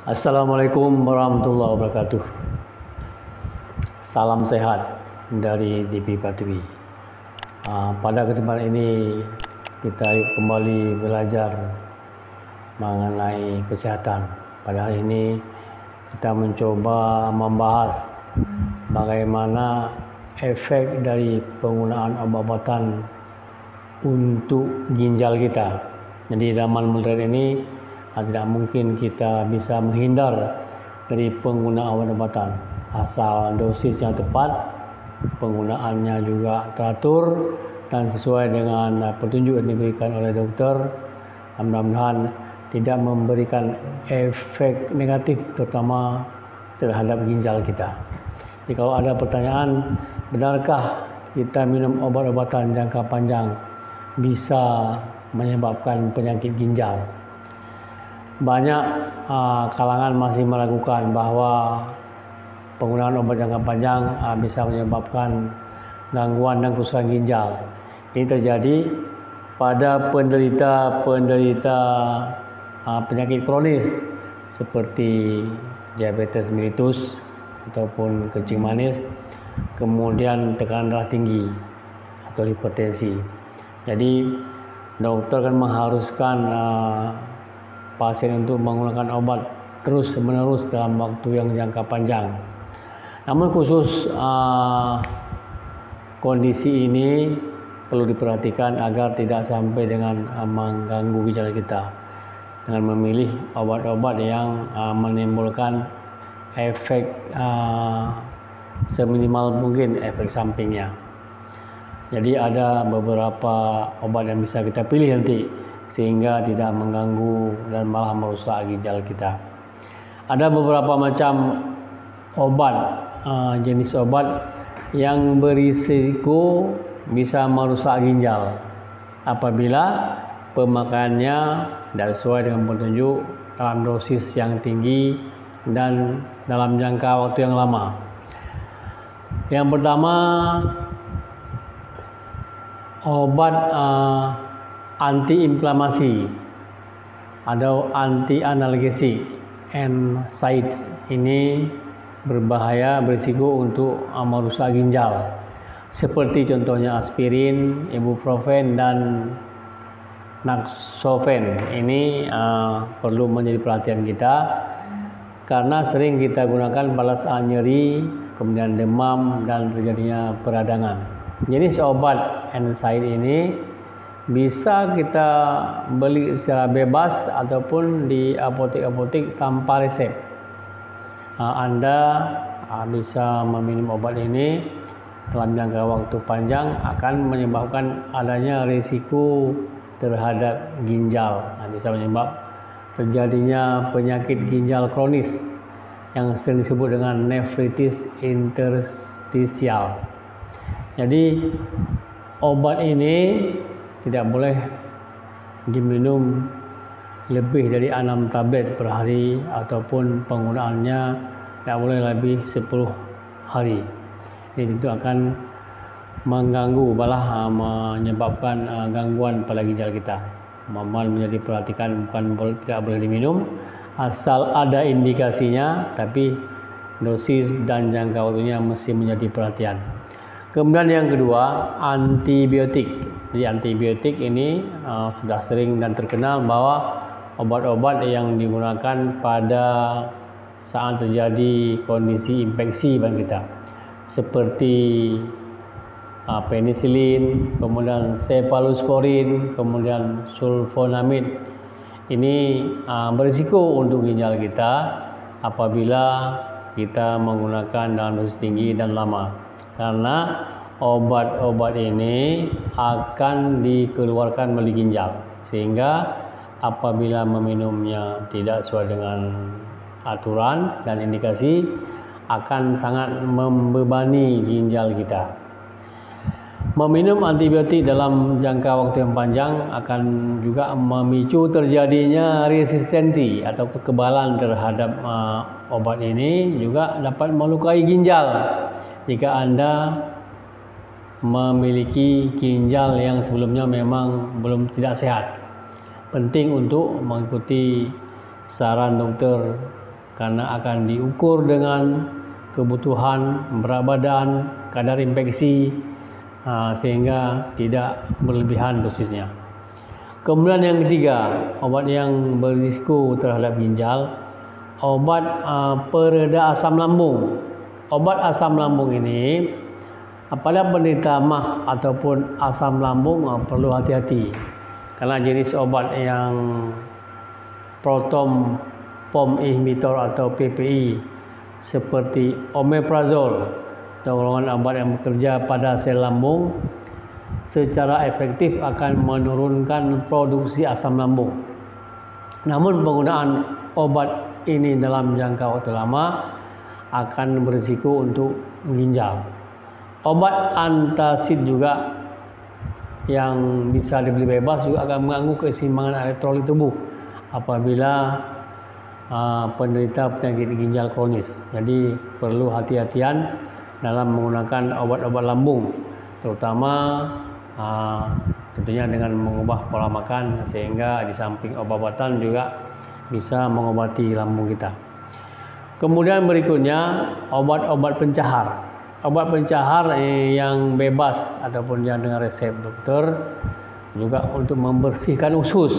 Assalamualaikum warahmatullahi wabarakatuh. Salam sehat dari DP Patwi. Pada kesempatan ini kita kembali belajar mengenai kesehatan. Pada hari ini kita mencoba membahas bagaimana efek dari penggunaan obat-obatan untuk ginjal kita. Jadi dalam modern ini tidak mungkin kita bisa menghindar dari penggunaan obat-obatan, asal dosis yang tepat, penggunaannya juga teratur dan sesuai dengan petunjuk yang diberikan oleh dokter. Mudah-mudahan tidak memberikan efek negatif terutama terhadap ginjal kita. Jadi kalau ada pertanyaan, benarkah kita minum obat-obatan jangka panjang bisa menyebabkan penyakit ginjal? Banyak kalangan masih meragukan bahwa penggunaan obat jangka panjang bisa menyebabkan gangguan dan kerusakan ginjal. Ini terjadi pada penderita penyakit kronis seperti diabetes mellitus ataupun kencing manis, kemudian tekanan darah tinggi atau hipertensi. Jadi dokter kan mengharuskan pasien untuk menggunakan obat terus-menerus dalam waktu yang jangka panjang. Namun khusus kondisi ini perlu diperhatikan agar tidak sampai dengan mengganggu ginjal kita dengan memilih obat-obat yang menimbulkan efek seminimal mungkin efek sampingnya. Jadi ada beberapa obat yang bisa kita pilih nanti sehingga tidak mengganggu dan malah merusak ginjal kita. Ada beberapa macam obat, jenis obat yang berisiko bisa merusak ginjal apabila pemakaiannya tidak sesuai dengan petunjuk dalam dosis yang tinggi dan dalam jangka waktu yang lama. Yang pertama, obat antiinflamasi atau anti-analgesik NSAID ini berbahaya, berisiko untuk merusak ginjal. Seperti contohnya aspirin, ibuprofen, dan nasofen. Ini perlu menjadi perhatian kita karena sering kita gunakan pada saat nyeri, kemudian demam dan terjadinya peradangan. Jenis obat NSAID ini bisa kita beli secara bebas ataupun di apotek-apotek tanpa resep. Anda bisa meminum obat ini dalam jangka waktu panjang akan menyebabkan adanya risiko terhadap ginjal. Bisa menyebab terjadinya penyakit ginjal kronis yang sering disebut dengan nefritis interstisial. Jadi obat ini tidak boleh diminum lebih dari 6 tablet per hari ataupun penggunaannya tidak boleh lebih 10 hari. Ini tentu akan mengganggu, malah menyebabkan gangguan pada ginjal kita. Mohon menjadi perhatikan, tidak boleh diminum asal ada indikasinya, tapi dosis dan jangka waktunya mesti menjadi perhatian. Kemudian yang kedua, antibiotik. Jadi antibiotik ini sudah sering dan terkenal bahwa obat-obat yang digunakan pada saat terjadi kondisi infeksi bagi kita, seperti penisilin, kemudian cephalosporin, kemudian sulfonamid. Ini berisiko untuk ginjal kita apabila kita menggunakan dalam dosis tinggi dan lama, karena obat-obat ini akan dikeluarkan melalui ginjal, sehingga apabila meminumnya tidak sesuai dengan aturan dan indikasi akan sangat membebani ginjal kita. Meminum antibiotik dalam jangka waktu yang panjang akan juga memicu terjadinya resistensi atau kekebalan terhadap obat ini, juga dapat melukai ginjal jika Anda memiliki ginjal yang sebelumnya memang tidak sehat. Penting untuk mengikuti saran dokter karena akan diukur dengan kebutuhan berat badan, kadar infeksi, sehingga tidak berlebihan dosisnya. Kemudian yang ketiga, obat yang berisiko terhadap ginjal, obat pereda asam lambung. Obat asam lambung ini pada penderita MAH ataupun asam lambung perlu hati-hati, karena jenis obat yang proton pump inhibitor atau PPI seperti omeprazol, golongan obat yang bekerja pada sel lambung, secara efektif akan menurunkan produksi asam lambung. Namun penggunaan obat ini dalam jangka waktu lama akan berisiko untuk ginjal. Obat antacid juga yang bisa dibeli bebas juga akan mengganggu keseimbangan elektrolit tubuh apabila penderita penyakit ginjal kronis. Jadi perlu hati-hatian dalam menggunakan obat-obat lambung, terutama tentunya dengan mengubah pola makan, sehingga di samping obat-obatan juga bisa mengobati lambung kita. Kemudian berikutnya obat-obat pencahar. Obat pencahar yang bebas ataupun yang dengan resep dokter juga untuk membersihkan usus.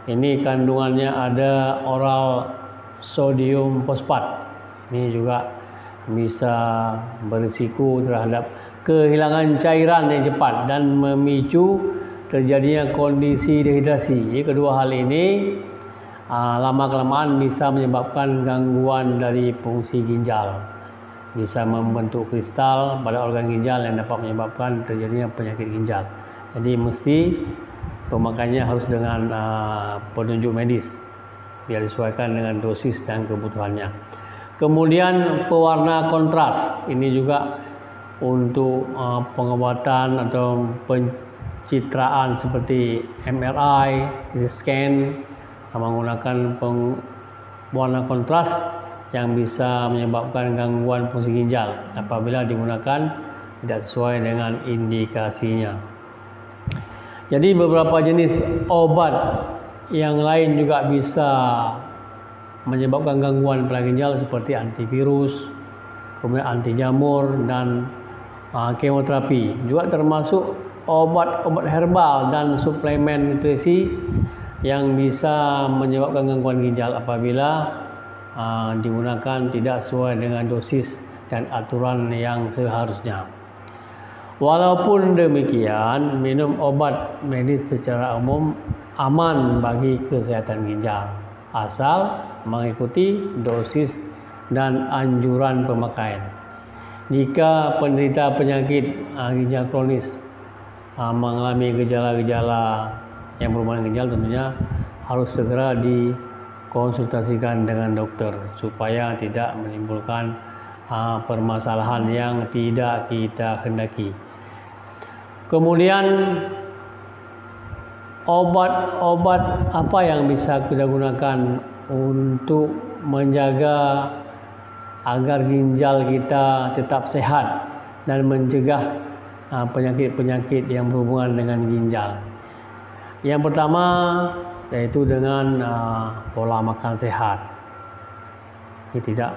Ini kandungannya ada oral sodium fosfat. Ini juga bisa berisiko terhadap kehilangan cairan yang cepat dan memicu terjadinya kondisi dehidrasi. Kedua hal ini lama-kelamaan bisa menyebabkan gangguan dari fungsi ginjal, bisa membentuk kristal pada organ ginjal yang dapat menyebabkan terjadinya penyakit ginjal. Jadi mesti pemakaiannya harus dengan petunjuk medis, biar disesuaikan dengan dosis dan kebutuhannya. Kemudian pewarna kontras, ini juga untuk pengobatan atau pencitraan seperti MRI, CT scan, menggunakan pewarna kontras yang bisa menyebabkan gangguan fungsi ginjal apabila digunakan tidak sesuai dengan indikasinya. Jadi beberapa jenis obat yang lain juga bisa menyebabkan gangguan pada ginjal seperti antivirus, kemudian anti jamur dan kemoterapi. Juga termasuk obat-obat herbal dan suplemen nutrisi yang bisa menyebabkan gangguan ginjal apabila digunakan tidak sesuai dengan dosis dan aturan yang seharusnya. Walaupun demikian, minum obat medis secara umum aman bagi kesehatan ginjal, asal mengikuti dosis dan anjuran pemakaian. Jika penderita penyakit ginjal kronis mengalami gejala-gejala yang berhubungan dengan ginjal, tentunya harus segera dikonsultasikan dengan dokter supaya tidak menimbulkan permasalahan yang tidak kita hendaki. Kemudian obat-obat apa yang bisa kita gunakan untuk menjaga agar ginjal kita tetap sehat dan mencegah penyakit-penyakit yang berhubungan dengan ginjal. Yang pertama yaitu dengan pola makan sehat. Ini tidak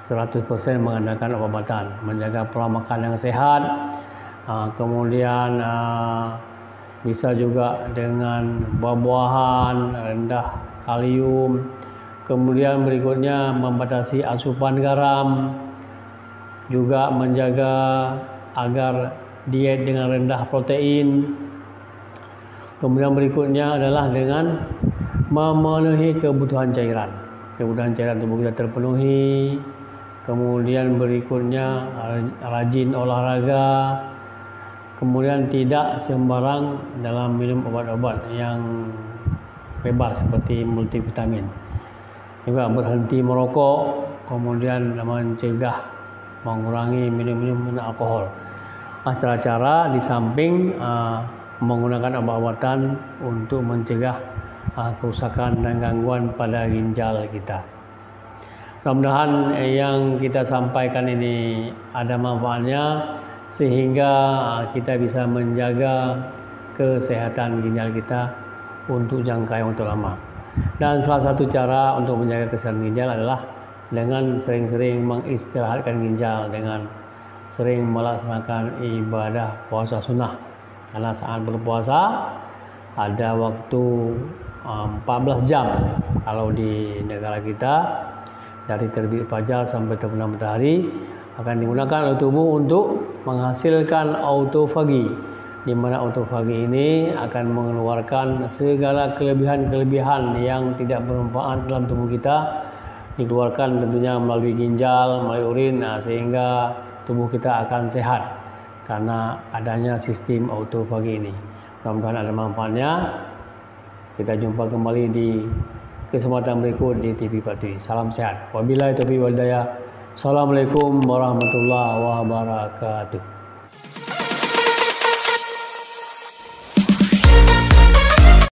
100% mengandalkan obat-obatan, menjaga pola makan yang sehat. Kemudian bisa juga dengan buah-buahan rendah kalium. Kemudian berikutnya membatasi asupan garam, juga menjaga agar diet dengan rendah protein. Kemudian berikutnya adalah dengan memenuhi kebutuhan cairan. Kebutuhan cairan tubuh kita terpenuhi. Kemudian berikutnya rajin olahraga. Kemudian tidak sembarang dalam minum obat-obat yang bebas seperti multivitamin. Juga berhenti merokok, kemudian mencegah mengurangi minum alkohol. Cara-cara di samping menggunakan obat-obatan untuk mencegah kerusakan dan gangguan pada ginjal kita. Mudah-mudahan yang kita sampaikan ini ada manfaatnya sehingga kita bisa menjaga kesehatan ginjal kita untuk jangka yang lama. Dan salah satu cara untuk menjaga kesehatan ginjal adalah dengan sering-sering mengistirahatkan ginjal, dengan sering melaksanakan ibadah puasa sunnah. Karena saat berpuasa ada waktu 14 jam kalau di negara kita, dari terbit fajar sampai terbenam matahari akan digunakan oleh tubuh untuk menghasilkan autofagi, di mana autofagi ini akan mengeluarkan segala kelebihan-kelebihan yang tidak bermanfaat dalam tubuh kita, dikeluarkan tentunya melalui ginjal, melalui urin, sehingga tubuh kita akan sehat karena adanya sistem autofagi ini. Mudah-mudahan ada manfaatnya. Kita jumpa kembali di kesempatan berikut di TV Patri. Salam sehat. Wabillahi taufiq wal hidayah. Assalamualaikum warahmatullahi wabarakatuh.